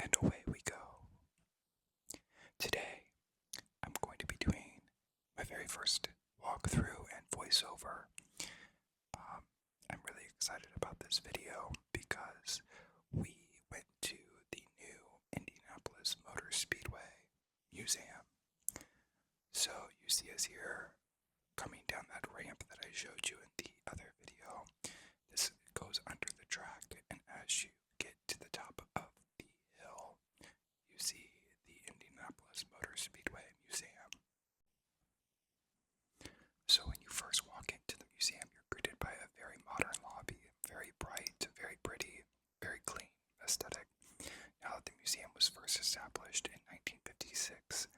And away we go. Today, I'm going to be doing my very first walkthrough and voiceover. I'm really excited about this video because we went to the new Indianapolis Motor Speedway Museum. So you see us here coming down that ramp that I showed you in the other video. This goes under the track, and as you get to the top of the hill, you see the Indianapolis Motor Speedway Museum. So when you first walk into the museum, you're greeted by a very modern lobby, very bright, very pretty, very clean aesthetic. Now, the museum was first established in 1956,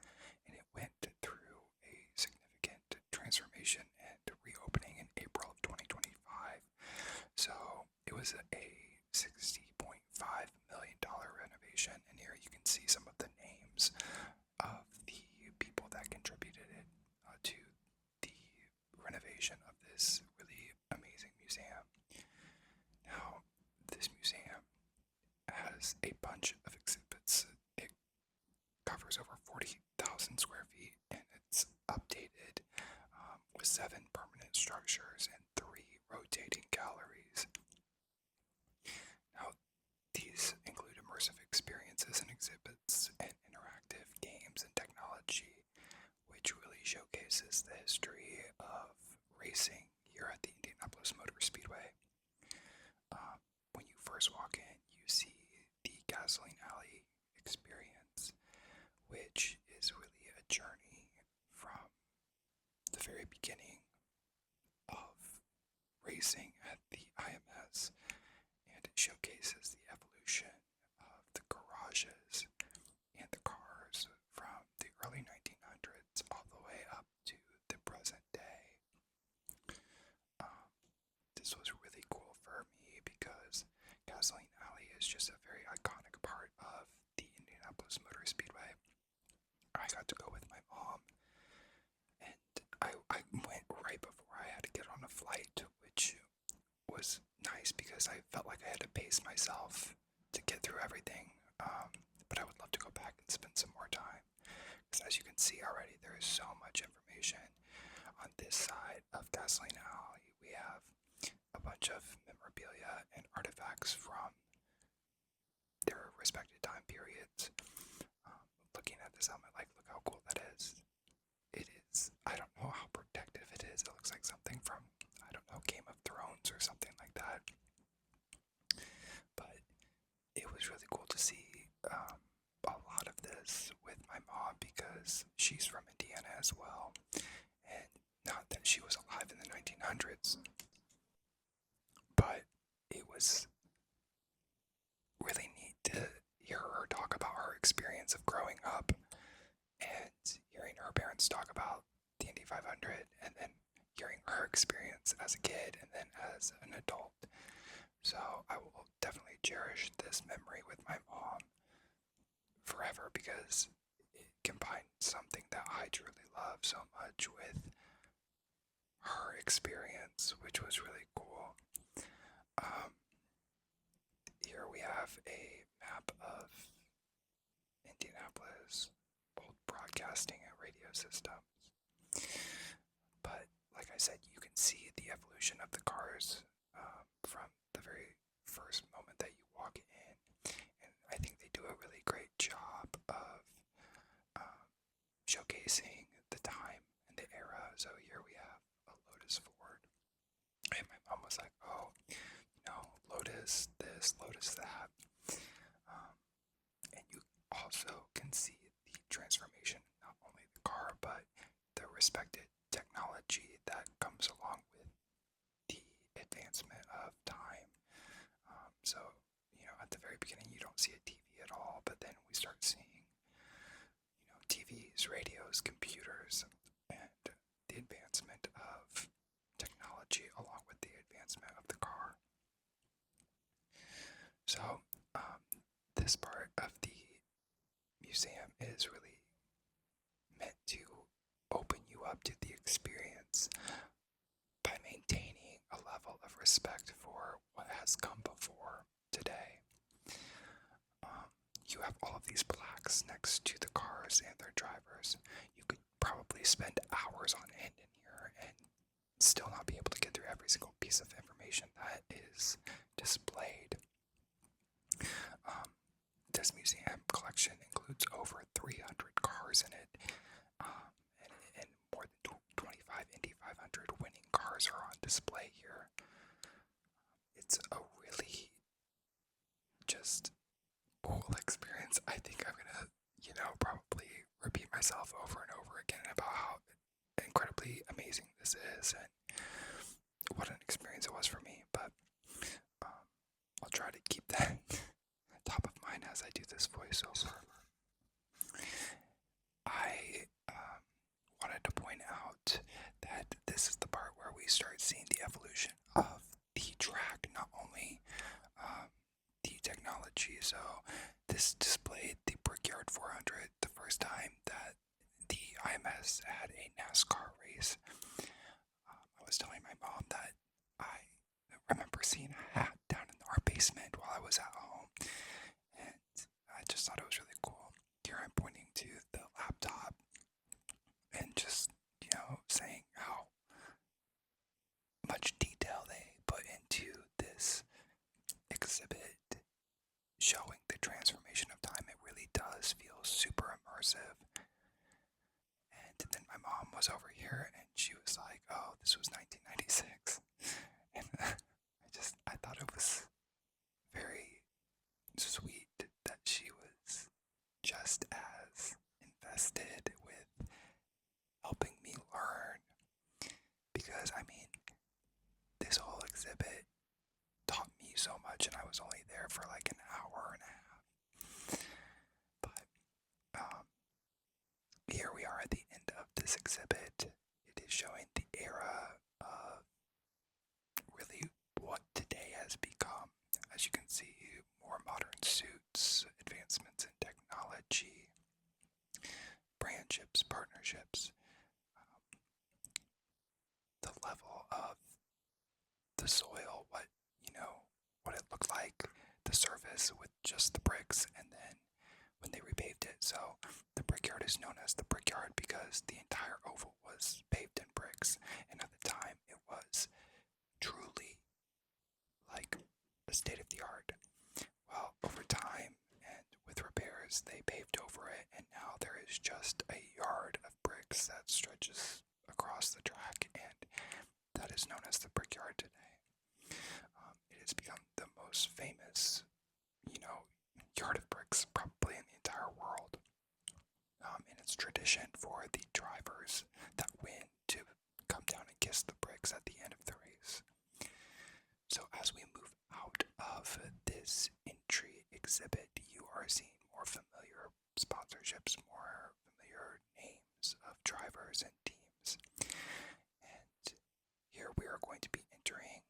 and it went through a significant transformation and reopening in April of 2025. So it was a $60.5 million renovation, and here you can see some of the names of the people that contributed to the renovation of this really amazing museum. Now, this museum has a bunch of exhibits. It covers over 40,000 square feet, and it's updated with 7 permanent structures and 3 rotating galleries. Now, these include immersive experiences and exhibits and interactive games and technology, which really showcases the history of racing here at the Indianapolis Motor Speedway. When you first walk in, you see the gasoline alley experience, which is really a journey from the very beginning of racing at the IMS, and it showcases the evolution of the garages and the cars from the early 1900s all the way up to the present day. This was really cool for me because Gasoline Alley is just a very iconic part of the Indianapolis Motor Speedway. I got to go with my mom, and I went right before I had to get on a flight, which was nice because I felt like I had to pace myself to get through everything. But I would love to go back and spend some more time, because as you can see already, there is so much information. On this side of Gasoline Alley, we have a bunch of memorabilia and artifacts from their respective time periods. Looking at this helmet, like, look how cool that is. It is, I don't know how protective it is. It looks like something from, I don't know, Game of Thrones or something like that. But it was really cool to see a lot of this with my mom because she's from Indiana as well. And not that she was alive in the 1900s, but it was really neat to hear her talk about her experience of growing up and hearing her parents talk about the Indy 500, and then hearing her experience as a kid and then as an adult. So I will definitely cherish this memory with my mom forever because it combines something that I truly love so much with her experience, which was really cool. Here we have a map of Indianapolis, old broadcasting and radio systems. But like I said, you can see the evolution of the cars from the very first moment that you walk in, and I think they do a really great job of showcasing the time and the era. So here we have a Lotus Ford, and my mom was like, oh, Lotus this, Lotus that. And you also can see the transformation, not only the car, but the respected technology that comes along with the advancement of time. So, at the very beginning, you don't see a TV at all, but then we start seeing, TVs, radios, computers, and the advancement of technology along with the advancement of the car. So, this part of the museum is really meant to open you up to the experience by maintaining a level of respect for what has come before today. You have tracks next to the cars and their drivers. You could probably spend hours on end in here and still not be able to get through every single piece of information that is displayed. This museum collection includes over 300 cars in it, and more than 25 Indy 500 winning cars are on display here. It's a really just cool experience. I think I'm gonna, probably repeat myself over and over again about how incredibly amazing this is and what an experience it was for me. But I'll try to keep that top of mind as I do this voiceover. I wanted to point out that this is the part where we start seeing the evolution of the track, not only the technology. So this displayed the Brickyard 400, the first time that the IMS had a NASCAR race. I was telling my mom that I remember seeing a hat down in our basement while I was at home, and I just thought it was really cool. Here I'm pointing to the laptop and just, saying how much detail they put into this exhibit, showing the transformation of time. It really does feel super immersive. And then my mom was over here and she was like, oh, this was 1996. And I thought it was very sweet that she was just as invested with helping me learn. Because, this whole exhibit taught me so much, and I was only there for like an hour and a half. But here we are at the end of this exhibit. It is showing the era of really what today has become. As you can see, more modern suits, advancements in technology, brandships, partnerships, the level of the soil, what it looked like, the surface with just the bricks, and then when they repaved it. So the Brickyard is known as the Brickyard because the entire oval was paved in bricks, and at the time it was truly like the state of the art. Well, over time and with repairs, they paved over it, and now there is just a yard of bricks that stretches across the track, and that is known as the Brickyard today. It has become the most famous, yard of bricks probably in the entire world. And it's tradition for the drivers that win to come down and kiss the bricks at the end of the race. So as we move out of this entry exhibit, you are seeing more familiar sponsorships, more familiar names of drivers and teams. And here we are going to be entering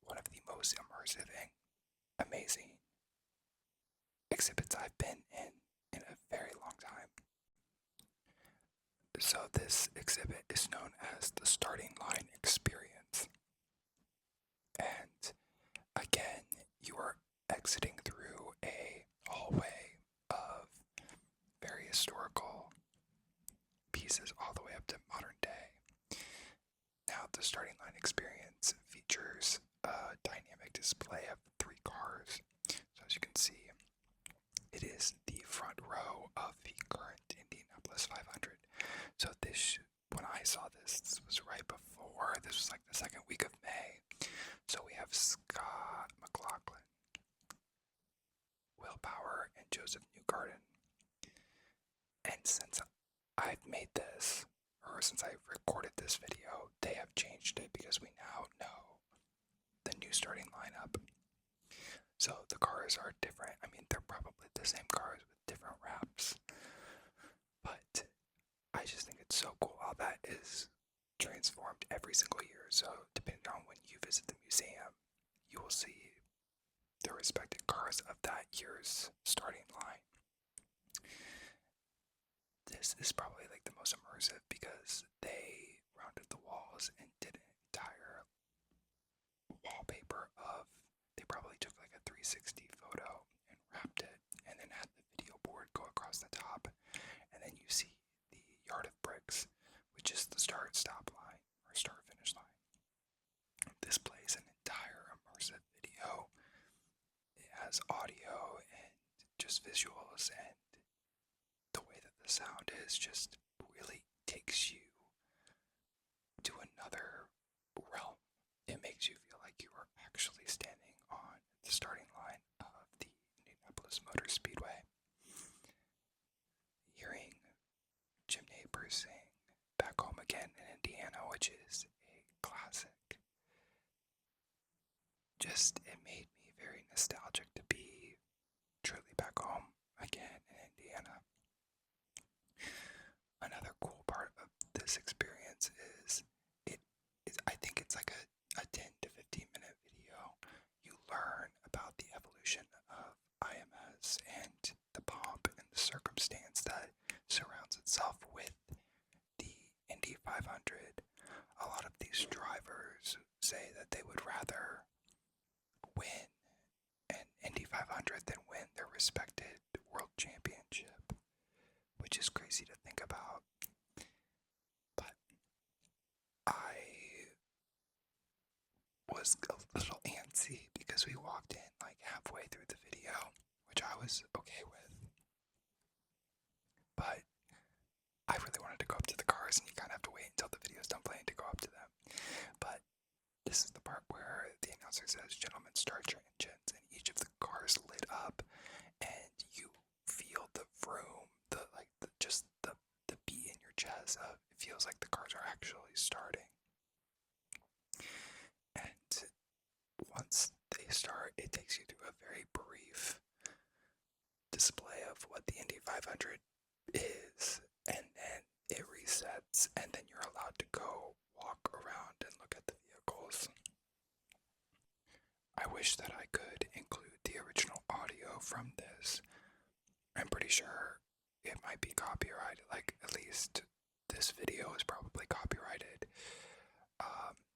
one of the most immersive and amazing exhibits I've been in a very long time. So this exhibit is known as the Starting Line Experience. And again, you are exiting through a hallway of very historical pieces all the way up to modern day. Now, the Starting Line Experience features a dynamic display of 3 cars. So as you can see, it is the front row of the current Indianapolis 500. So when I saw this was right before, this was like the second week of May. So we have Scott McLaughlin, Will Power, and Joseph Newgarden. And since I've made this, or since I recorded this video, they have changed it because we now know the new starting lineup. So the cars are different. They're probably the same cars with different wraps. But I just think it's so cool how that is transformed every single year. So depending on when you visit the museum, you will see the respective cars of that year's starting line. This is probably like the most immersive because they rounded the walls and did an entire wallpaper of, they probably took like a 360 photo and wrapped it and then had the video board go across the top, and then you see the yard of bricks, which is the start-stop line, or start-finish line. This plays an entire immersive video. It has audio and just visuals, and the way that the sound is just really takes you to another realm. It makes you feel like you are actually standing on the starting line of the Indianapolis Motor Speedway. Hearing Jim Neighbors sing Back Home Again in Indiana, which is a classic, it made me very nostalgic to be truly back home again in Indiana. Another cool part of this experience is I think it's like a 10 to 15 minute video. You learn about the evolution of IMS and the pomp and the circumstance that surrounds itself with the Indy 500. A lot of these drivers say that they would rather win an Indy 500 than win their respected world championship, which is crazy to think about. But I was a little antsy because we walked in like halfway through the video, which I was okay with. But I really wanted to go up to the cars, and you kind of have to wait until the video's done playing to go up to them. But this is the part where the announcer says, "Gentlemen, start your engines," and each of the cars lit up, and you feel the vroom, the beat in your chest. It feels like the cars are actually starting. And once they start, it takes you through a very brief display of what the Indy 500 is, and then it resets, and then you're allowed to go walk around and look at the vehicles. I wish that I could include the original audio from this. I'm pretty sure it might be copyrighted, like at least this video is probably copyrighted,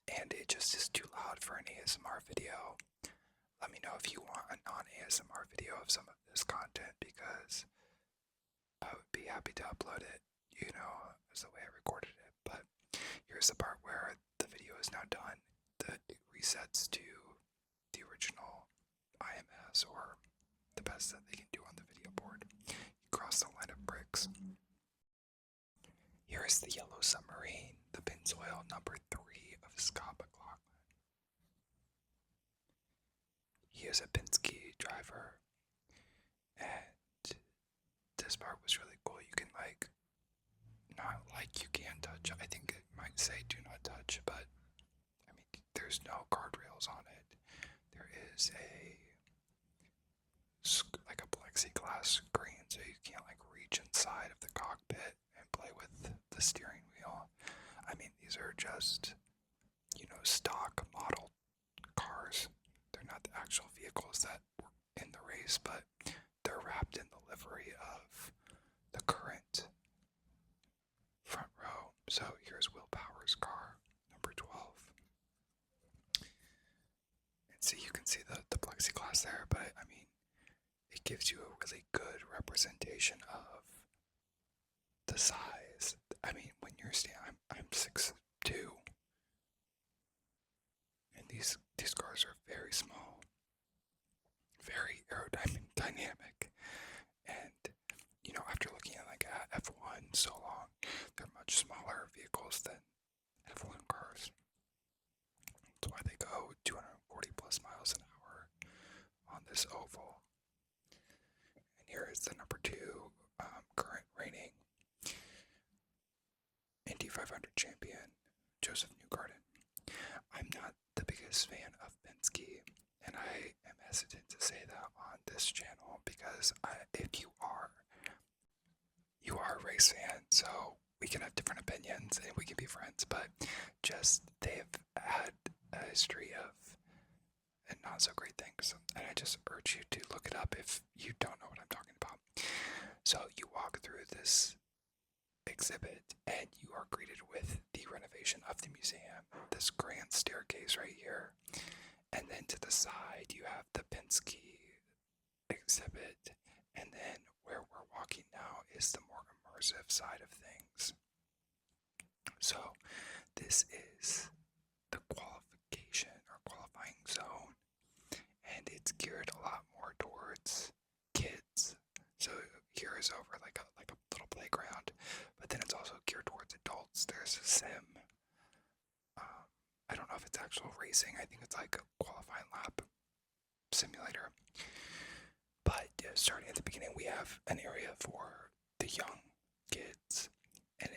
and it just is too loud for an ASMR video. Let me know if you want a non-ASMR video of some of this content, because I would be happy to upload it, as the way I recorded it. But here's the part where the video is now done. It resets to the original IMS, or the best that they can do on the video board. You cross the line of bricks. Here is the yellow submarine, the Pennzoil number 3 of Scott McLaughlin. He is a Penske driver, and this part was really cool. You can you can't touch. I think it might say do not touch, but I mean, there's no guardrails on it. There is a plexiglass screen, so you can't reach inside of the cockpit and play with the steering wheel. I mean, these are just, stock model cars. They're not the actual vehicles that were in the race, but they're wrapped in the livery of the current front row. So here's Will Power's car, number 12. And see, you can see the plexiglass there, but I mean, it gives you a really good representation of the size. I mean, when you're standing, I'm 6'2", and these cars are very small, very aerodynamic, and after looking at F1 so long, they're much smaller vehicles than F1 cars. That's why they go 240 plus miles an hour on this oval. And here is the number 2 current reigning Indy 500 champion, Joseph Newgarden. I'm not the biggest fan of Penske, and I am hesitant to say that on this channel, because if you are a race fan, so we can have different opinions and we can be friends, but they've had a history of not so great things, and I just urge you to look it up if you don't know what I'm talking about. So you walk through this exhibit and you are greeted with the renovation of the museum, this grand staircase right here, and then to the side you have the Penske exhibit, and then where we're walking now is the more immersive side of things. So this is the qualification or qualifying zone, and it's geared a lot more towards kids. So here is over like a little playground, but then it's also geared towards adults. There's a sim. I don't know if it's actual racing. I think it's like a qualifying lap simulator. But starting at the beginning, we have an area for the young kids, and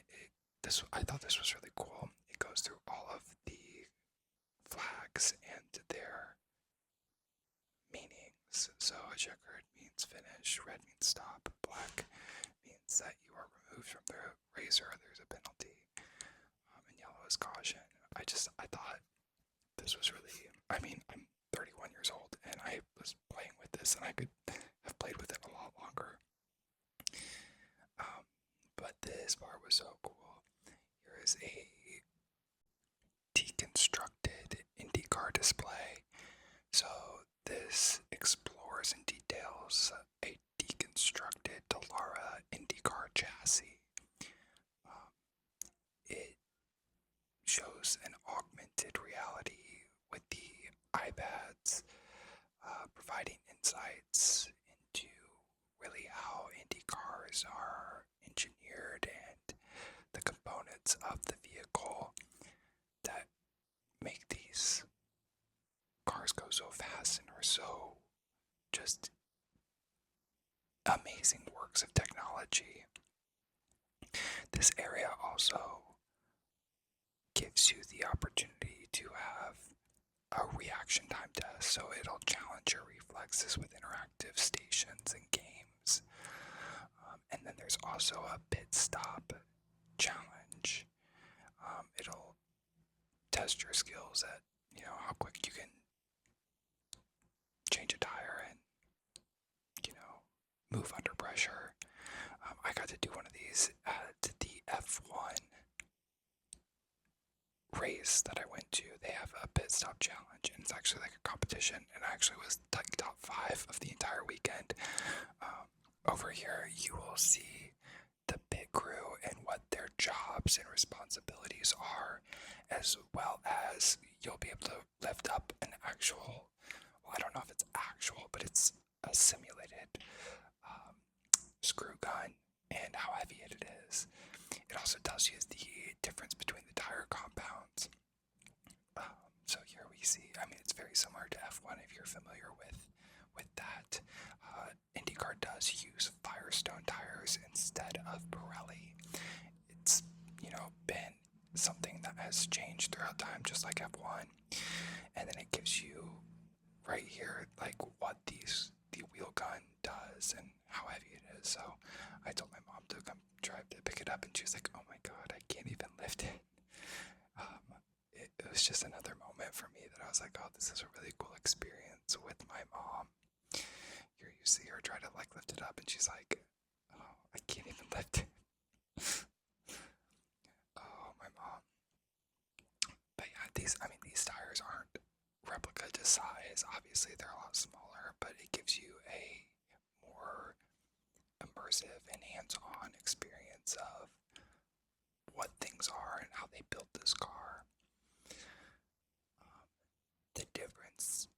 I thought this was really cool. It goes through all of the flags and their meanings. So a checkered means finish, red means stop, black means that you are removed from the racer, there's a penalty, and yellow is caution. I thought this was really, I'm 31 years old, and I was playing with this, and I could have played with it a lot longer. But this part was so cool. Here is a deconstructed IndyCar display. So this explores and details a deconstructed Dallara IndyCar chassis. It shows an augmented reality with the iPads, providing insights into really how Indy cars are engineered and the components of the vehicle that make these cars go so fast and are so just amazing works of technology. This area also gives you the opportunity to have a reaction time test, so it'll challenge your reflexes with interactive stations and games. And then there's also a pit stop challenge. It'll test your skills at, how quick you can change a tire and, move under pressure. I got to do one of these at the F1 race that I went to. They have a pit stop challenge, and it's actually like a competition, and I actually was like top 5 of the entire weekend. Over here, you will see the pit crew and what their jobs and responsibilities are, as well as you'll be able to lift up an actual, well, I don't know if it's actual, but it's a simulated screw gun and how heavy it is. It also tells you the difference between the tire compounds. So here we see, it's very similar to F1 if you're familiar with that. IndyCar does use Firestone tires instead of Pirelli. It's, been something that has changed throughout time, just like F1. And then it gives you right here, like what the wheel gun does and how heavy it is. So I told my mom to come try to pick it up, and she was like, oh my god, I can't even lift it. It was just another moment for me that I was like, oh, this is a really cool experience with my mom. Here you see her try to lift it up, and she's like, oh, I can't even lift it. Oh, my mom. But yeah, these tires aren't replica to size. Obviously, they're a lot smaller, but it gives you a more immersive and hands-on experience of what things are and how they built this car. The difference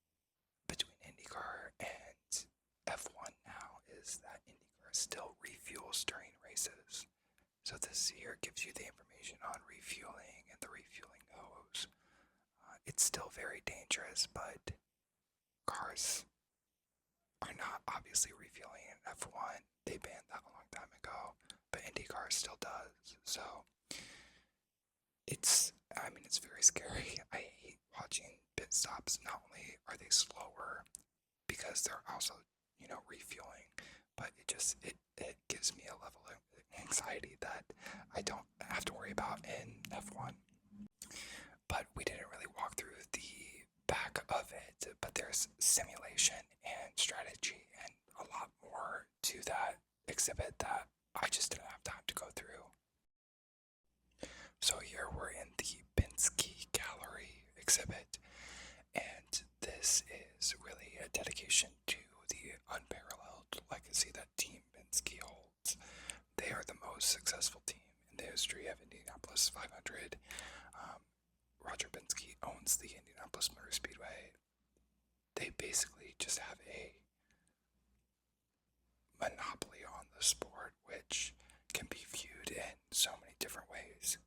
between IndyCar and F1 now is that IndyCar still refuels during races. So this here gives you the information on refueling and the refueling hose. It's still very dangerous, but cars are not obviously refueling in F1. They banned that a long time ago, but IndyCar still does. So it's very scary. I hate watching pit stops. Not only are they slower because they're also, refueling, but it gives me a level of anxiety that I don't have to worry about in F1. But we didn't really walk through the back of it, but there's simulation and strategy and a lot more to that exhibit that I just didn't have time to go through. So here we're in the Penske Gallery exhibit, and this is really a dedication to the unparalleled legacy that Team Penske most successful team in the history of Indianapolis 500. Roger Penske owns the Indianapolis Motor Speedway. They basically just have a monopoly on the sport, which can be viewed in so many different ways.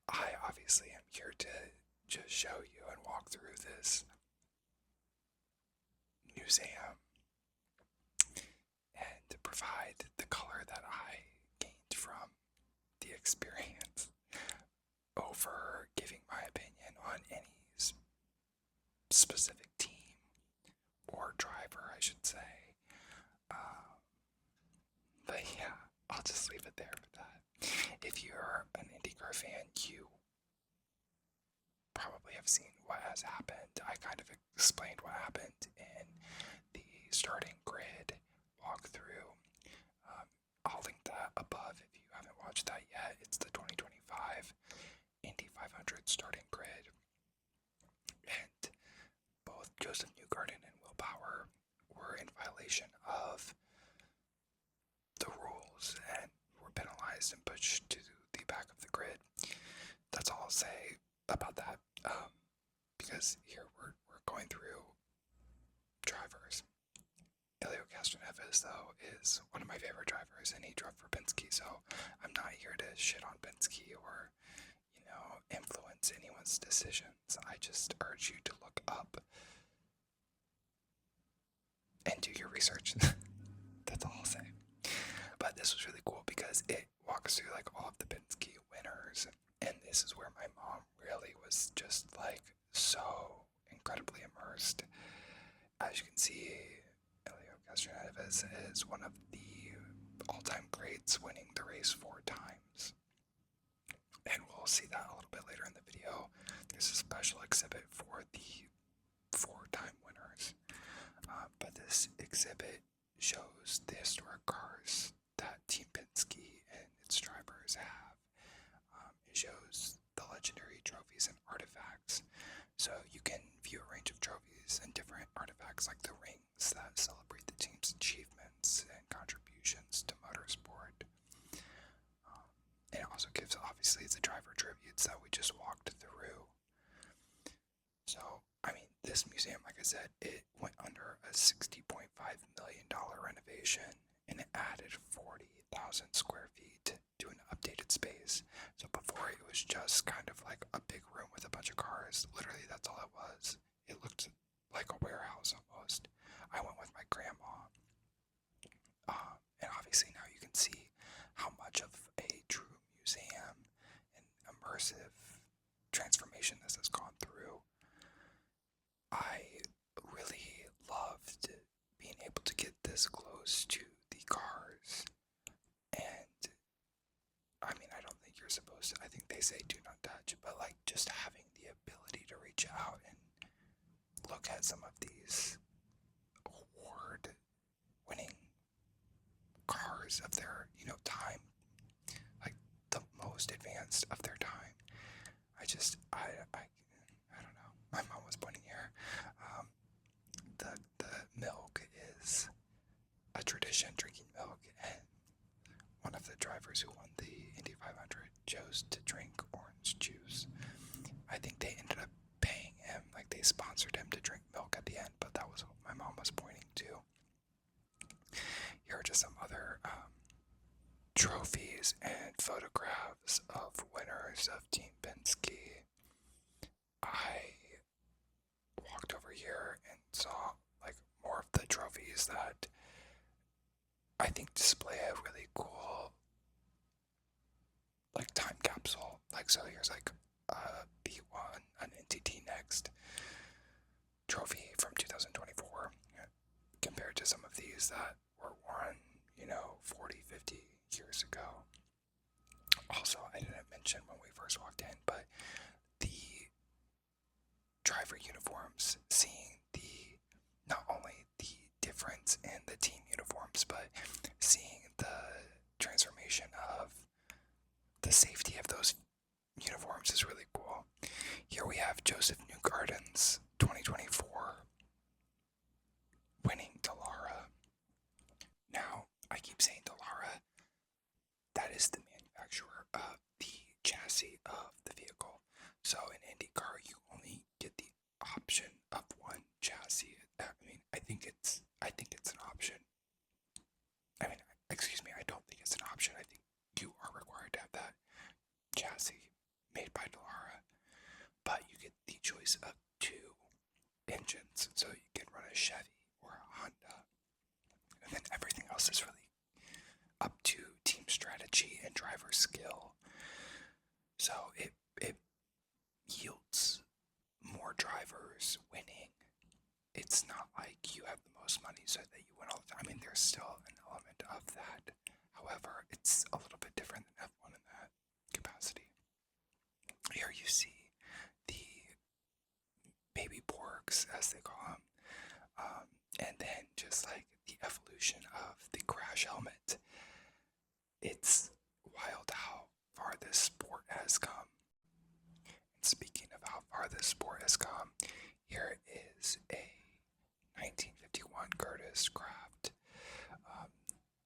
I obviously am here to just show you and walk through this museum and to provide the color that I gained from the experience over giving my opinion on any specific team or driver, I should say. But yeah, I'll just leave it there for that. If you're an IndyCar fan, you probably have seen what has happened. I kind of explained what happened in the starting grid walkthrough. I'll link that above if you haven't watched that yet. It's the 2025 Indy 500 starting grid. And both Joseph Newgarden and Will Power were in violation of the rules and were penalized and pushed to the back of the grid. That's all I'll say about that, because here we're going through drivers. Elio Castroneves, though, is one of my favorite drivers, and he drove for Penske, so I'm not here to shit on Penske or, influence anyone's decisions. I just urge you to look up and do your research. That's all I'll say. But this was really cool because it walks through all of the Penske winners, and this is where my mom really was just so incredibly immersed. As you can see, Elio Castroneves is one of the all-time greats, winning the race 4 times. And we'll see that a little bit later in the video. There's a special exhibit for the 4-time winners. But this exhibit shows the historic cars that Team Penske and its drivers have. It shows the legendary trophies and artifacts. So you can view a range of trophies and different artifacts like the rings that celebrate the team's achievements and contributions to motorsport. And it also gives, obviously, the driver tributes that we just walked through. So, this museum, like I said, it went under a $60.5 million renovation, and it added 40,000 square feet to an updated space. So before, it was just kind of like a big room with a bunch of cars. Literally, that's all it was. It looked like a warehouse almost. I went with my grandma. And obviously now you can see how much of a true museum and immersive transformation this has gone through. I really loved being able to get this close to the cars, and I don't think you're supposed to. I think they say do not touch, but just having the ability to reach out and look at some of these award-winning cars of their, time, the most advanced of their time. I don't know. My mom was pointing here. The milk is a tradition, drinking milk, and one of the drivers who won the Indy 500 chose to drink orange juice. I think they ended up paying him, they sponsored him to drink milk at the end, but that was what my mom was pointing to. Here are just some other trophies and photographs of winners of Team Penske. I walked over here and saw more of the trophies that I think display a really cool time capsule. So here's a B1, an NTT Next trophy from 2024 compared to some of these that were won 40, 50 years ago. Also, I didn't mention when we first walked in, but the driver uniforms, seeing not only the difference in the team uniforms, but seeing the transformation of the safety of those uniforms is really cool. Here we have Joseph Newgarden's 2024 winning Dallara. Now, I keep saying Dallara. the chassis of the vehicle. So in IndyCar, you only get the option of one chassis. I think it's an option. Excuse me, I don't think it's an option. I think you are required to have that chassis made by Dallara, but you get the choice of two engines. So you can run a Chevy or a Honda, and then everything else is really up to team strategy and driver skill. So it yields more drivers winning. It's not like you have the most money so that you win all the time. There's still an element of that. However, it's a little bit different than F1 in that capacity. Here you see the baby Borgs, as they call them, and then just like the evolution of the crash helmet. It's wild how far this sport has come. And speaking of how far this sport has come, here is a 1951 Curtiss Craft.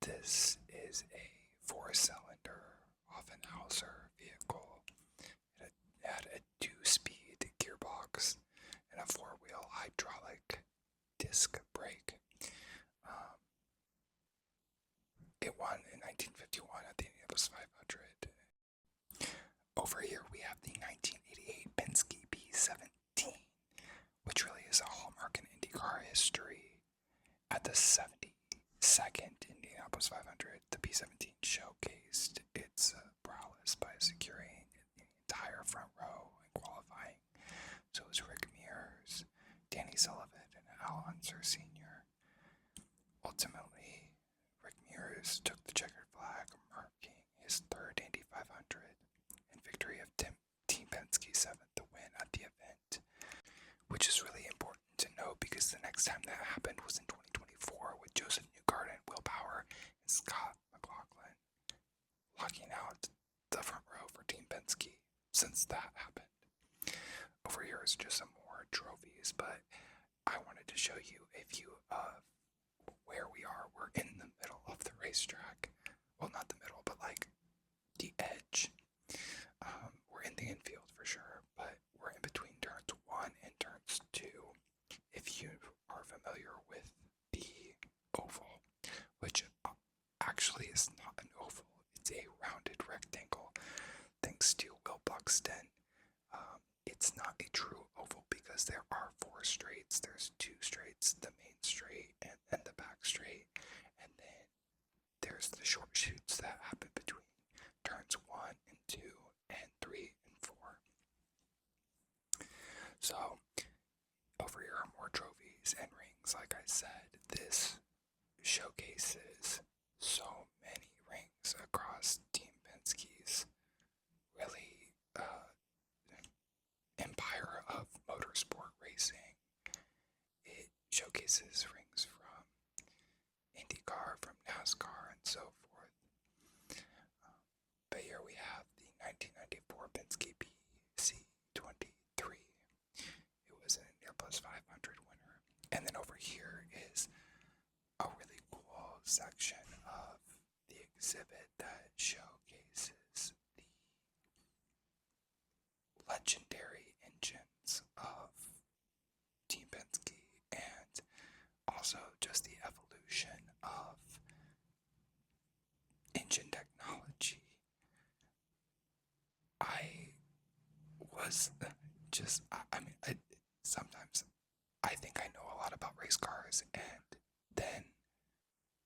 This is a 4-cylinder Offenhauser vehicle. It had a 2-speed gearbox and a 4-wheel hydraulic disc brake. It won in 1951 at the Indianapolis 500. Over here we have the 1988 Penske B17, which really is a hallmark in IndyCar history. At the 72nd Indianapolis 500, the B17 showcased its prowess by securing the entire front row in qualifying. So it was Rick Mears, Danny Sullivan, and Al Unser Sr. Ultimately, Rick Mears took the checkered flag, marking his third Indy 500 and victory of Team Penske's seventh to win at the event, which is really important to know because the next time that happened was in 2024 with Joseph Newgarden, Will Power, and Scott McLaughlin locking out the front row for Team Penske since that happened. Over here is just some more trophies, but I wanted to show you a view of where we are. We're in the middle of the racetrack. Well, not the middle, but like the edge. We're in the infield for sure, but we're in between turns 1 and turns 2. If you are familiar with the oval, which actually is not an oval, it's a rounded rectangle, thanks to Will Buxton. It's not a true oval because there are 4 straights. There's 2 straights, the main straight and then the back straight, and then there's the short chutes that happen between turns 1 and 2 and 3 and 4. So over here are more trophies and rings. Like I said, this showcases so many rings across Team Penske's really empire of motorsport racing. It showcases rings from IndyCar, from NASCAR, and so forth. But here we have the 1994 Penske BC23. It was an Indianapolis 500 winner. And then over here is a really cool section of the exhibit that showcases the legendary engines of Team Penske and also just the evolution of engine technology. Sometimes I think I know a lot about race cars, and then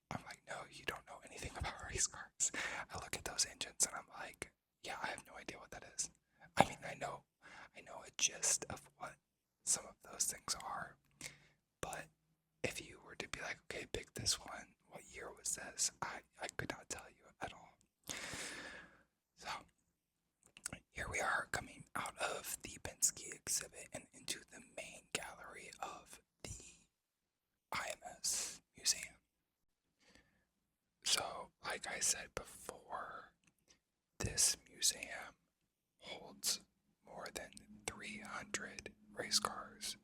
I'm like, no, you don't know anything about race cars. I look at those engines and I'm like, yeah, I have no idea what that is. I know a gist of what some of those things are, but if you were to be like, okay, pick this one, what year was this? I could not tell you at all. So here we are coming out of the Penske exhibit and into the main gallery of the IMS Museum. So, like I said before, this museum holds more than 300 race cars.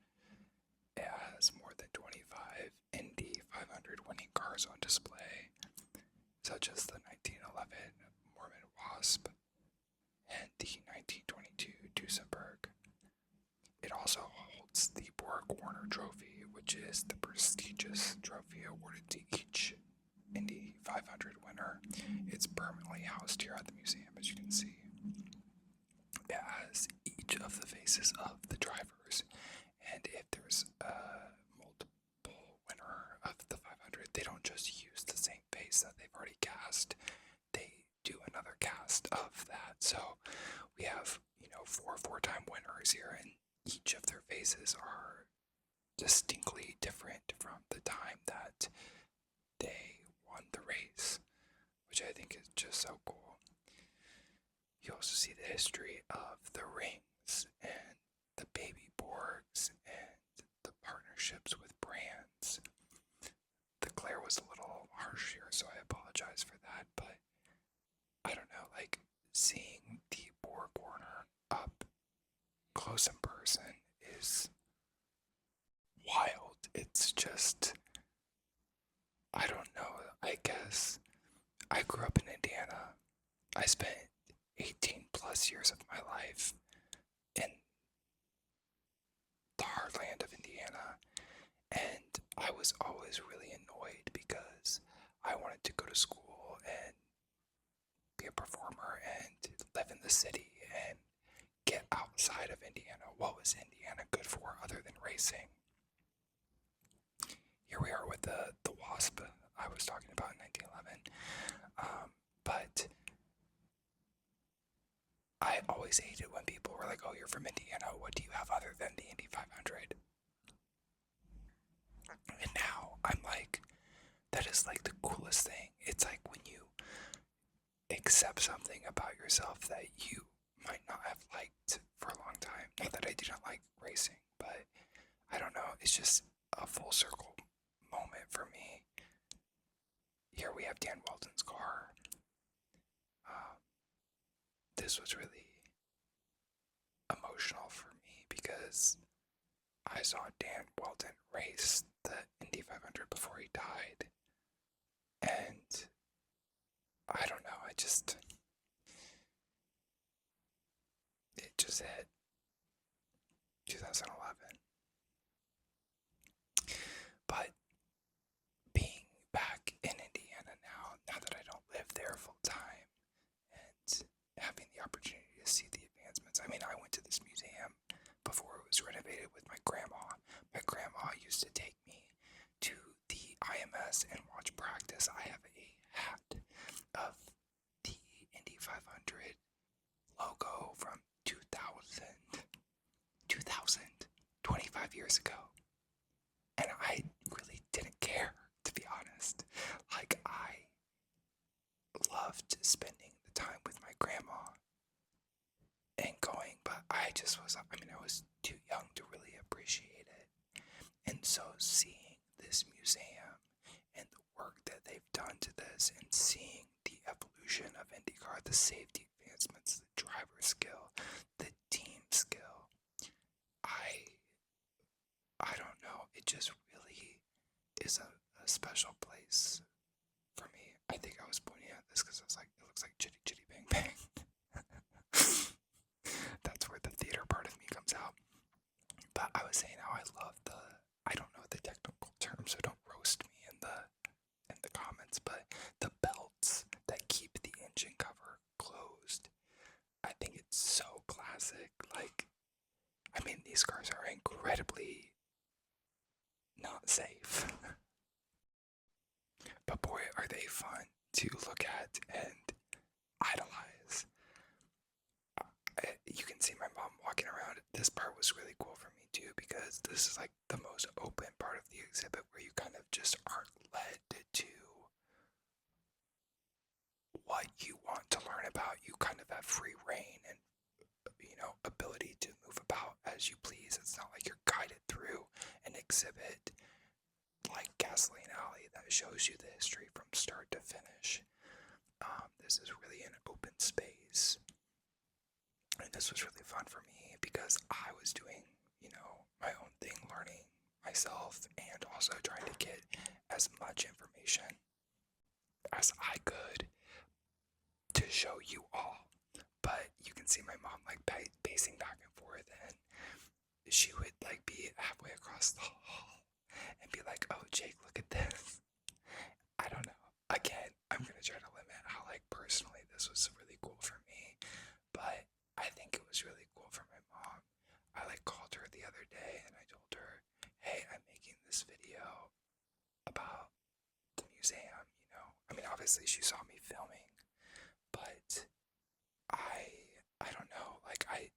It has more than 25 Indy 500 winning cars on display, such as the 1911 Mormon Wasp, announce the Borg-Warner Trophy, which is the prestigious trophy awarded to each Indy 500 winner. It's permanently housed here at the museum, as you can see. It has each of the faces of the drivers, and if there's a multiple winner of the 500, they don't just use the same face that they've already cast. They do another cast of that. So we have, four-time winners here, and each of their faces are distinctly different from the time that they won the race, which I think is just so cool. You also see the history of the rings and the baby Borgs and the partnerships with brands. The glare was a little harsh here, so I apologize for that, but I don't know, like seeing the Borg Warner up close in person is wild. It's just, I don't know, I guess I grew up in Indiana. I spent 18 plus years of my life in the heartland of Indiana, and I was always really annoyed because I wanted to go to school and be a performer and live in the city and get outside of Indiana. What was Indiana good for other than racing? Here we are with the Wasp I was talking about in 1911. But I always hated when people were like, oh, you're from Indiana, what do you have other than the Indy 500? And now I'm like, that is like the coolest thing. It's like when you accept something about yourself that you might not have liked for a long time. Not that I didn't like racing, but I don't know, it's just a full circle moment for me. Here we have Dan Wheldon's car. This was really emotional for me because I saw Dan Wheldon race the Indy 500 before he died, and I don't know, it just hit 2011. But being back in Indiana now that I don't live there full time, and having the opportunity to see the advancements. I mean, I went to this museum before it was renovated with my grandma. My grandma used to take me to the IMS and watch practice. I have a hat of the Indy 500 logo from 25 years ago. And I really didn't care, to be honest. Like, I loved spending the time with my grandma and going, but I was too young to really appreciate it. And so seeing this museum and the work that they've done to this, and seeing the evolution of IndyCar, the safety advancements, the driver skill, the team skill, I don't know, it just really is a special place for me. I think I was pointing at this because I was like, it looks like Chitty Chitty Bang Bang. That's where the theater part of me comes out. But I was saying how I love I don't know the technical term, so don't roast me in the comments, but the belts that keep the engine cover closed. I think it's so classic. Like, I mean, these cars are incredibly not safe. But boy, are they fun to look at and idolize. You can see my mom walking around. This part was really cool for me too, because this is like the most open part of the exhibit where you kind of just aren't led to what you want to learn about. You kind of have free reign and, ability to move about as you please. It's not like you're guided through an exhibit like Gasoline Alley that shows you the history from start to finish. This is really an open space. And this was really fun for me because I was doing, my own thing, learning myself, and also trying to get as much information as I could to show you all. But you can see my mom like pacing back and forth, and she would like be halfway across the hall and be like, oh Jake, look at this. I don't know. Again, I'm gonna try to limit how like personally this was really cool for me, but I think it was really cool for my mom. I like called her the other day and I told her, hey, I'm making this video about the museum, you know. I mean, obviously she saw me filming, but I don't know, like I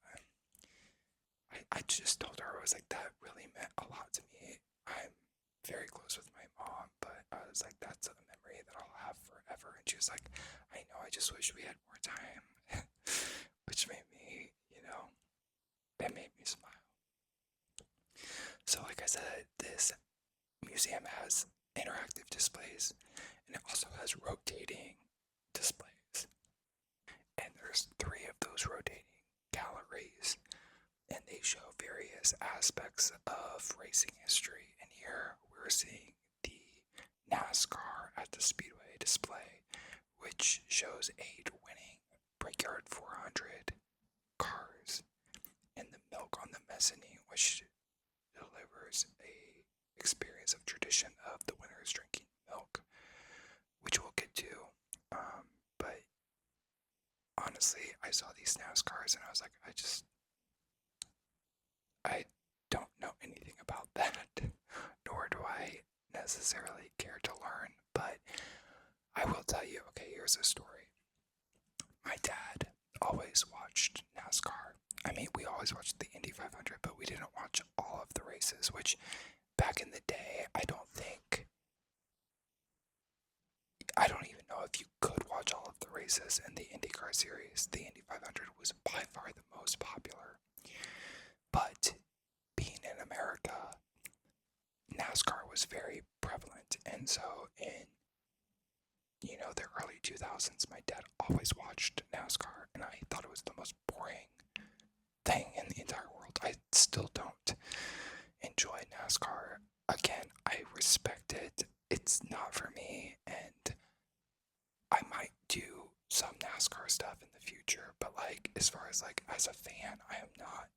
just told her, I was like, that really meant a lot to me. I'm very close with my mom, but I was like, that's a memory that I'll have forever. And she was like, I know, I just wish we had more time. Which made me, you know, it made me smile. So like I said, this museum has interactive displays and it also has rotating displays. And there's 3 of those rotating galleries and they show various aspects of racing history. And here we're seeing the NASCAR at the Speedway display, which shows 8 winning Brickyard 400 cars, and the milk on the mezzanine, which delivers a experience of tradition of the winners drinking milk, which we'll get to. But honestly, I saw these NASCARs and I was like, I don't know anything about that, nor do I necessarily care to learn, but I will tell you, okay, here's a story. My dad always watched NASCAR. I mean, we always watched the Indy 500, but we didn't watch all of the races, which back in the day, I don't even know if you could watch all of the races in the IndyCar series. The Indy 500 was by far the most popular. But being in America, NASCAR was very prevalent. And so in, you know, the early 2000s, my dad always watched NASCAR, and I thought it was the most boring thing in the entire world. I still don't enjoy NASCAR. Again, I respect it. It's not for me, and I might do some NASCAR stuff in the future, but like as far as like as a fan, I'm not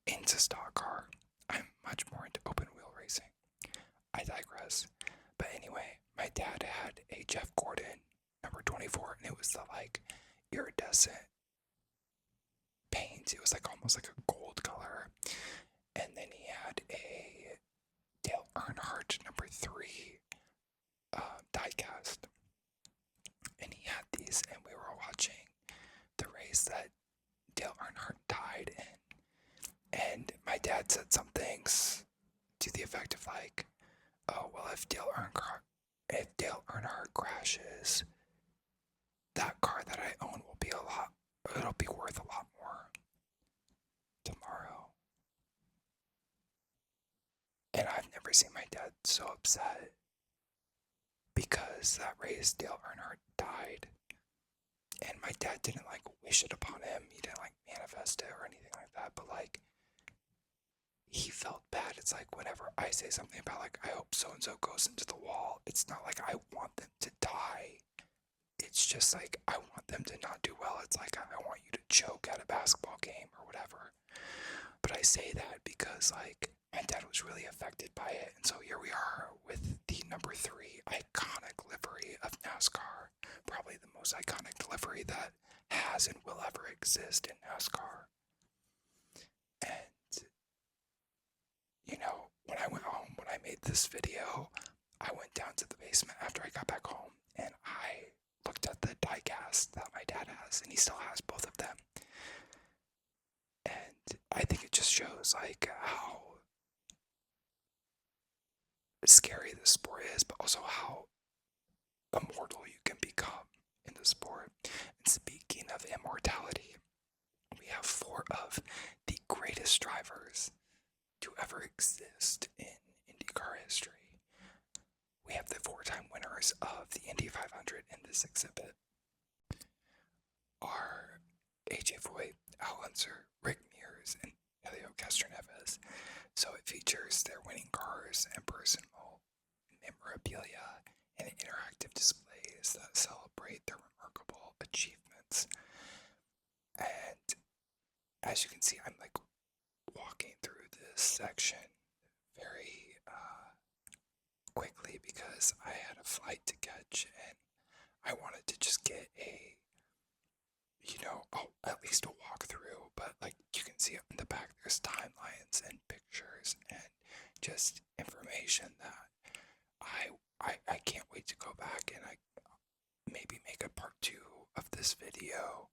into stock car. I'm much more into open wheel racing. I digress. But anyway, my dad had a Jeff Gordon number 24, and it was the like iridescent paint. It was like almost like a gold color. And then he had a Dale Earnhardt number 3 diecast. And he had these, and we were watching the race that Dale Earnhardt died in. And my dad said some things to the effect of like, oh, well, if Dale Earnhardt crashes, that car that I own it'll be worth a lot more tomorrow. And I've never seen my dad so upset, because that race Dale Earnhardt died, and my dad didn't like wish it upon him. He didn't like manifest it or anything like that, but like he felt bad. It's like whenever I say something about like, I hope so and so goes into the wall, it's not like I want them to die. It's just like I want them to not do well. It's like I want you to choke at a basketball game or whatever. But I say that because like my dad was really affected by it, and so here we are with the number 3 iconic livery of NASCAR, probably the most iconic livery that has and will ever exist in NASCAR. And you know, when I went home, when I made this video, I went down to the basement after I got back home, and I looked at the diecast that my dad has, and he still has both of them. And I think it just shows like how scary the sport is, but also how immortal you can become in the sport. And speaking of immortality, we have 4 of the greatest drivers to ever exist in IndyCar history. We have the 4-time winners of the Indy 500 in this exhibit are AJ Foyt, Al Unser, Rick Mears, and Helio Castroneves. So it features their winning cars and personal memorabilia and interactive displays that celebrate their remarkable achievements. And as you can see, I'm like walking through this section very quickly because I had a flight to catch and I wanted to just get at least a walkthrough. But like you can see up in the back, there's timelines and pictures and just information that I can't wait to go back and I maybe make a part 2 of this video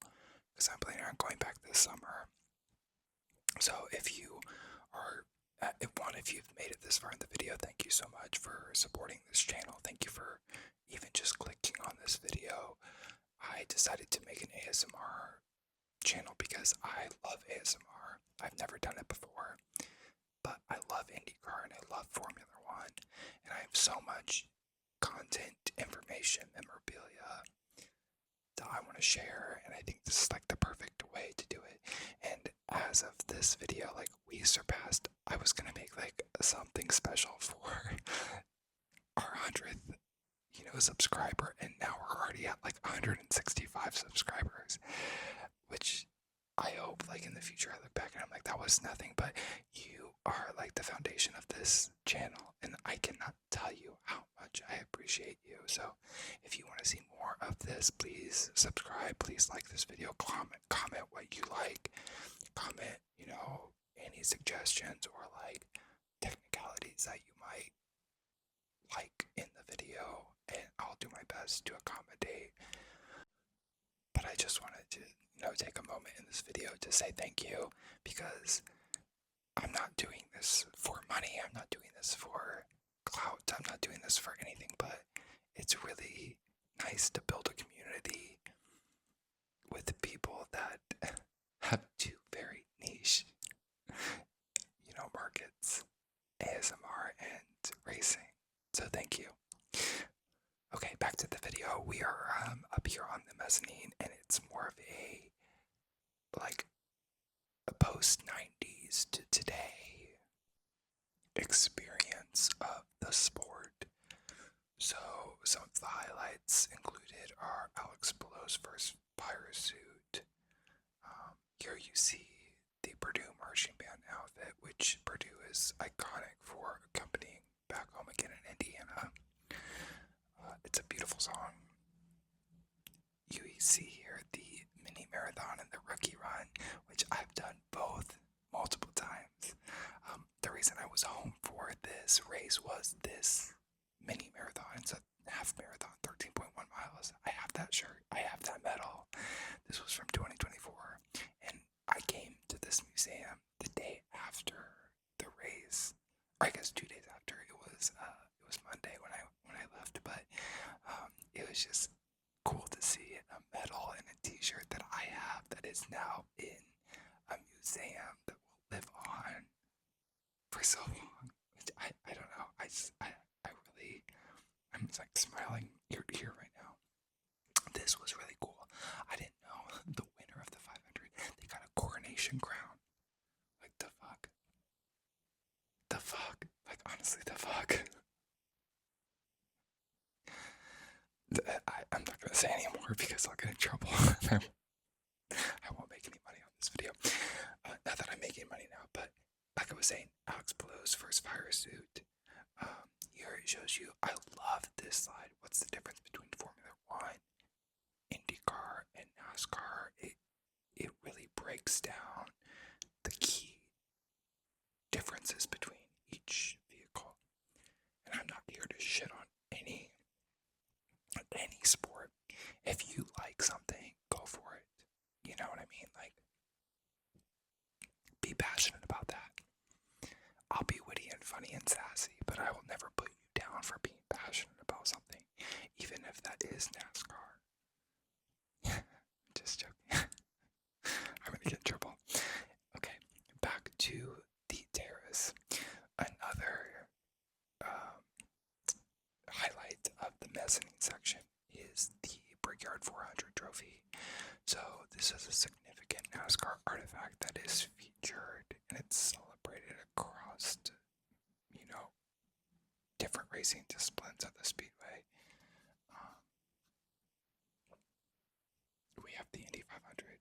because I'm planning on going back this summer. So if you are, if you've made it this far in the video, thank you so much for supporting this channel. Thank you for even just clicking on this video. I decided to make an ASMR channel because I love ASMR. I've never done it before, but I love IndyCar and I love Formula One, and I have so much content, information, memorabilia that I want to share, and I think this is like the perfect way to do it. And as of this video, like we surpassed, I was gonna make like something special for our 100th, subscriber, and now we're already at like 165 subscribers, which I hope like in the future I look back and I'm like, that was nothing, but you are like the foundation of this channel, and I cannot tell you how much I appreciate you. So if you want to see more of this, please subscribe, please like this video, comment what you like, comment, any suggestions or like technicalities that you might like in the video, and I'll do my best to accommodate. But I just wanted to, take a moment in this video to say thank you, because I'm not doing this for money, I'm not doing this for clout, I'm not doing this for anything, but it's really nice to build a community with people that have two very niche, markets, ASMR and racing. So thank you. Okay, back to the video. We are up here on the mezzanine, and it's more of a post 90s to today experience of the sport. So some of the highlights included are Alex Ballot's first fire suit. Here you see the Purdue marching band outfit, which Purdue is iconic for accompanying back home again in Indiana. It's a beautiful song. You see here the mini marathon and the rookie run, which I've done both multiple times. The reason I was home for this race was this mini marathon. It's a half marathon, 13.1 miles. I have that shirt. I have that medal. This was from 2024. And I came to this museum the day after the race, or I guess 2 days after. It was Monday when I left, but it was just cool to see a medal and a t-shirt that I have that is now in a museum that will live on for so long. I don't know. I'm just like smiling ear to ear right now. This was really cool. I didn't know the winner of the 500, they got a coronation crown. Like, the fuck? The fuck? Like, honestly, the fuck? I'm not gonna say anymore because I'll get in trouble. I won't make any money on this video. Not that I'm making money now, but like I was saying, Alex Ballot's first fire suit. Here it shows you. I love this slide. What's the difference between Formula One, IndyCar, and NASCAR? It really breaks down the key differences between each vehicle. And I'm not here to shit on any sport. If you like something, go for it. You know what I mean? Like, be passionate about that. I'll be witty and funny and sassy, but I will never put you down for being passionate about something, even if that is NASCAR. Just joking. I'm gonna get in trouble. Okay, back to the terrace. Another highlight of the mezzanine section is the Brickyard 400 trophy. So this is a significant NASCAR artifact that is featured, and it's celebrated across, different racing disciplines at the Speedway. We have the Indy 500.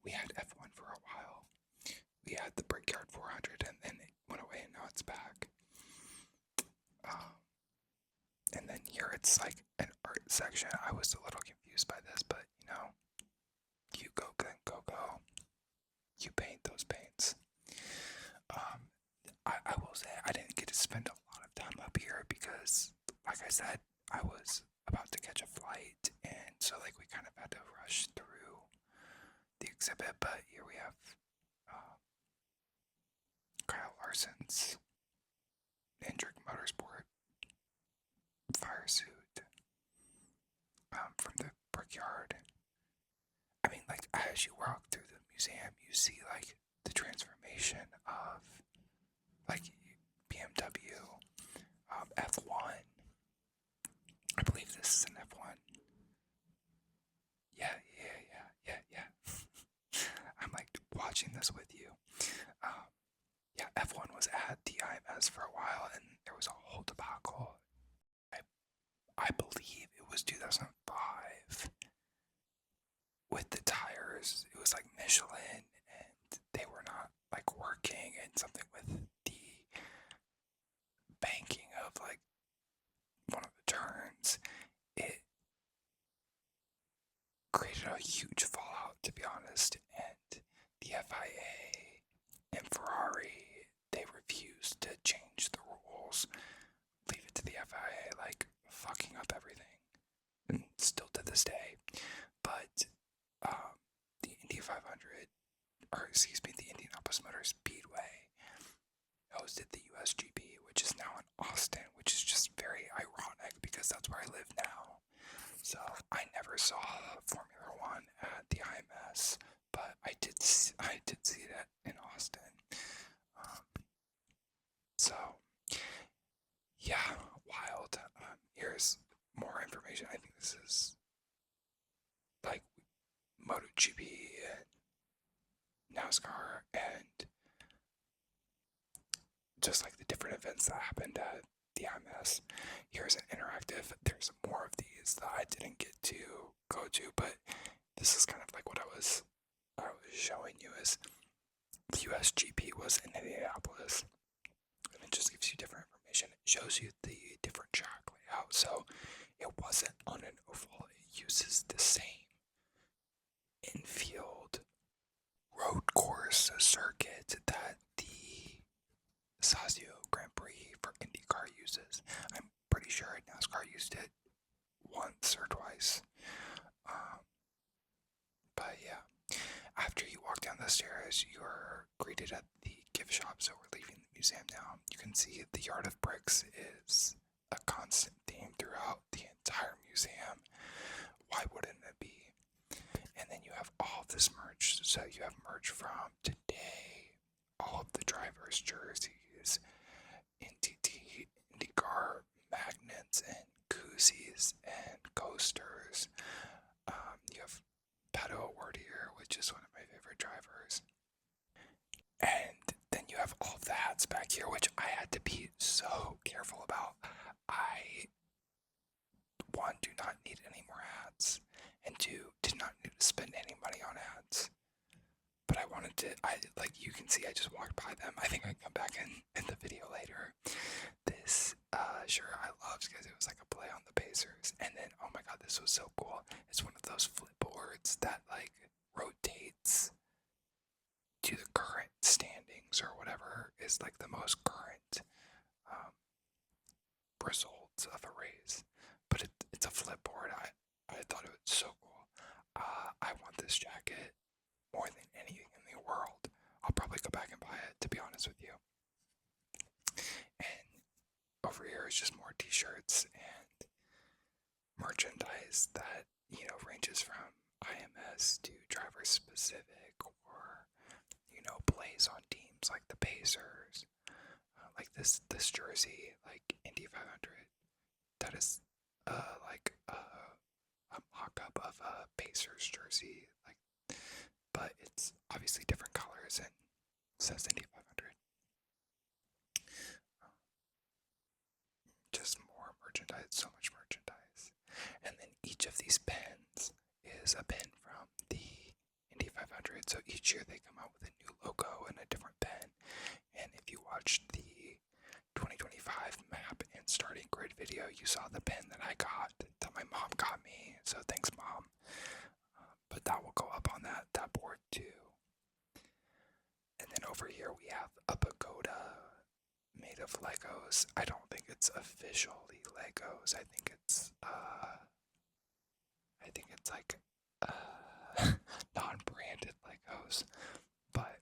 We had F1 for a while. we had the Brickyard 400, and then it went away, and now it's back. And then here it's like an art section. I was a little confused by this, but you know, you go, you paint those paints. I will say I didn't get to spend a lot of time up here because, like I said, I was about to catch a flight, and so like we kind of had to rush through the exhibit. But here we have Kyle Larson's Hendrick Motorsport fire suit from the Brickyard. I mean, like, as you walk through the museum, you see like the transformation of like BMW, F1. I believe this is an F1. Yeah. I'm like watching this with you. Yeah, F1 was at the IMS for a while, and there was a whole debacle. I believe it was 2005 with the tires. It was like Michelin, and they were not like working, and something with the banking of like one of the turns. It created a huge fallout, to be honest, and the FIA and Ferrari, they refused to change the rules, leave it to the FIA, like fucking up everything, and still to this day. But the Indy 500, or excuse me, the Indianapolis Motor Speedway hosted the USGP, which is now in Austin, which is just very ironic because that's where I live now. So I never saw Formula One at the IMS, but I did see that in Austin. So yeah, wild. Here's more information. I think this is like MotoGP and NASCAR and just like the different events that happened at the IMS. Here's an interactive. There's more of these that I didn't get to go to, but this is kind of like what I was showing you is the USGP was in Indianapolis, and it just gives you different information. It shows you the different track layout, so it wasn't on an oval. It uses the same infield road course circuit that the Sazio Grand Prix for IndyCar uses. I'm pretty sure NASCAR used it once or twice. But yeah, after you walk down the stairs, you're greeted at the gift shop. So we're leaving the museum now. You can see the Yard of Bricks is a constant theme throughout the entire museum. Why wouldn't it be? And then you have all this merch. So you have merch from today, all of the drivers' jerseys, IndyCar magnets and koozies and coasters. You have Pato Award here, which is one of my favorite drivers. And then you have all the hats back here, which I had to be so careful about. I, one, do not need any more hats, and two, did not need to spend any money on hats. But I wanted to, like you can see, I just walked by them. I think I can come back in the video later. This shirt I loved because it was like a play on the Pacers. And then, oh my god, this was so cool. It's one of those flipboards that like rotates to the current standings or whatever is like the most current results of a race. But it's a flipboard. I thought it was so cool. I want this jacket more than anything in the world. I'll probably go back and buy it, to be honest with you. And over here is just more t-shirts and merchandise that, you know, ranges from IMS to driver specific, or, you know, plays on teams like the Pacers. Like this jersey, like Indy 500, that is like a mock-up of a Pacers jersey, like, but it's obviously different colors and says Indy 500. Just more merchandise, so much merchandise. And then each of these pins is a pin from the Indy 500. So each year they come out with a new logo and a different video, you saw the pin that I got, that my mom got me. So thanks, Mom. But that will go up on that board too. And then over here we have a pagoda made of Legos. I don't think it's officially Legos. I think it's like non-branded Legos. But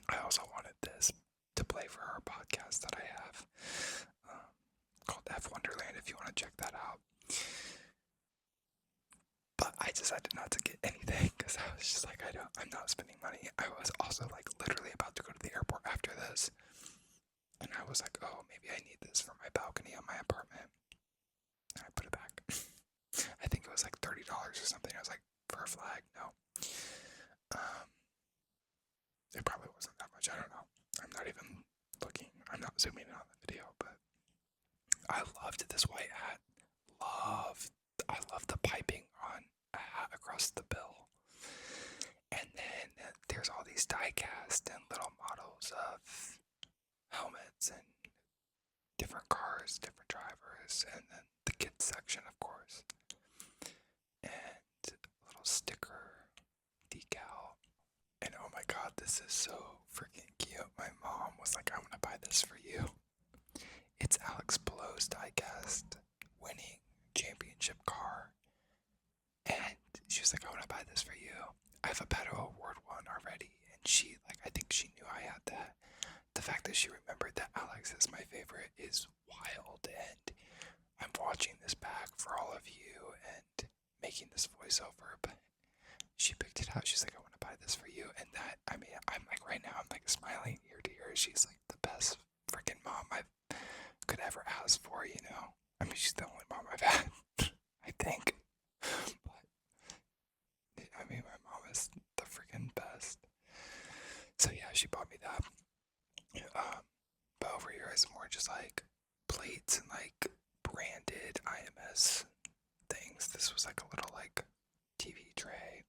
I also wanted this to play for our podcast that I have, called F Wonderland, if you want to check that out. But I decided not to get anything because I was just like, I'm not spending money. I was also like literally about to go to the airport after this, and I was like, oh, maybe I need this for my balcony on my apartment. And I put it back. I think it was like $30 or something. I was like, for a flag, no. It probably wasn't that much. I don't know. I'm not even looking. I'm not zooming in on the video, but I loved this white hat. I love the piping on a hat across the bill. And then there's all these die cast and little models of helmets and different cars, different drivers, and then the kids section, of course. And a little sticker decal. And oh my god, this is so freaking cute. My mom was like, I want to buy this for you. It's Alex Ballot's diecast winning championship car. And she was like, I want to buy this for you. I have a Pato Award one already. And she, like, I think she knew I had that. The fact that she remembered that Alex is my favorite is wild. And I'm watching this back for all of you and making this voiceover. But she picked it out. She's like, I want to buy this for you. And that, I mean, I'm like, right now, I'm like smiling ear to ear. She's like the best freaking mom I could ever ask for, you know? I mean, she's the only mom I've had, I think. But, I mean, my mom is the freaking best. So yeah, she bought me that. But over here is more just like plates and like branded IMS things. This was like a little like TV tray.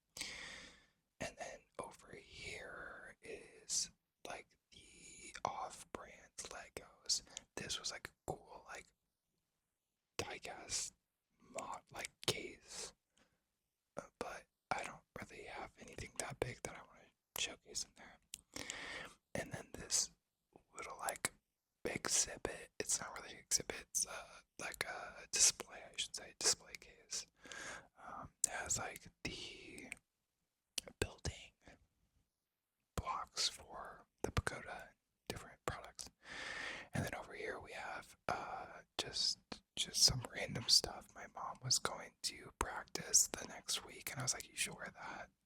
And then over here is like the off-brand Legos. This was like a cool like diecast mod like case. But I don't really have anything that big that I want to showcase in there. And then this little like exhibit. It's not really an exhibit. It's like a display, I should say, display case. It has like the building blocks for the pagoda, different products. And then over here we have just some random stuff. My mom was going to practice the next week, and I was like, you should wear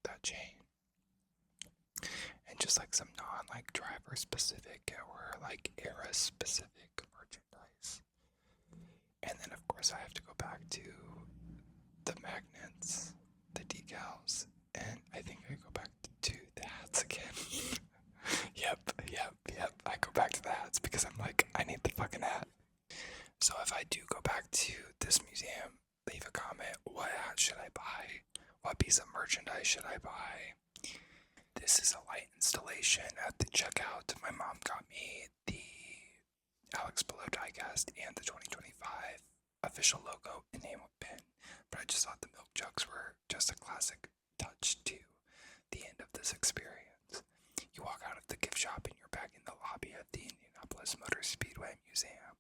that chain. And just like some non-like driver specific or like era specific merchandise. And then of course I have to go back to the magnets, the decals, and I think I go back to the hats again. Yep. I go back to the hats because I'm like, I need the fucking hat. So if I do go back to this museum, leave a comment. What hat should I buy? What piece of merchandise should I buy? This is a light installation at the checkout. My mom got me the Alex Ballot diecast and the 2025 official logo enamel pin. But I just thought the milk jugs were just a classic touch to the end of this experience. You walk out of the gift shop and you're back in the lobby of the Indianapolis Motor Speedway Museum.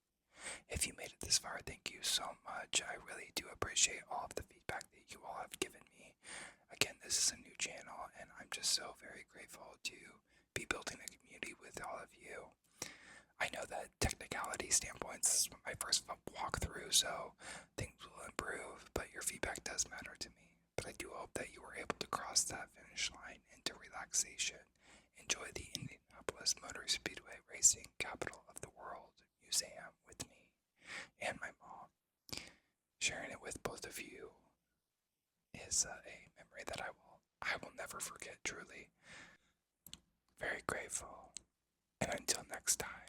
If you made it this far, thank you so much. I really do appreciate all of the feedback that you all have given me. Again, this is a new channel, and I'm just so very grateful to be building a community with all of you. I know that technicality standpoints is my first walkthrough, so things will improve, but your feedback does matter to me. But I do hope that you were able to cross that finish line into relaxation. Enjoy the Indianapolis Motor Speedway Racing Capital of the World Museum with me and my mom. Sharing it with both of you is a memory that I will never forget, truly. Very grateful. And until next time.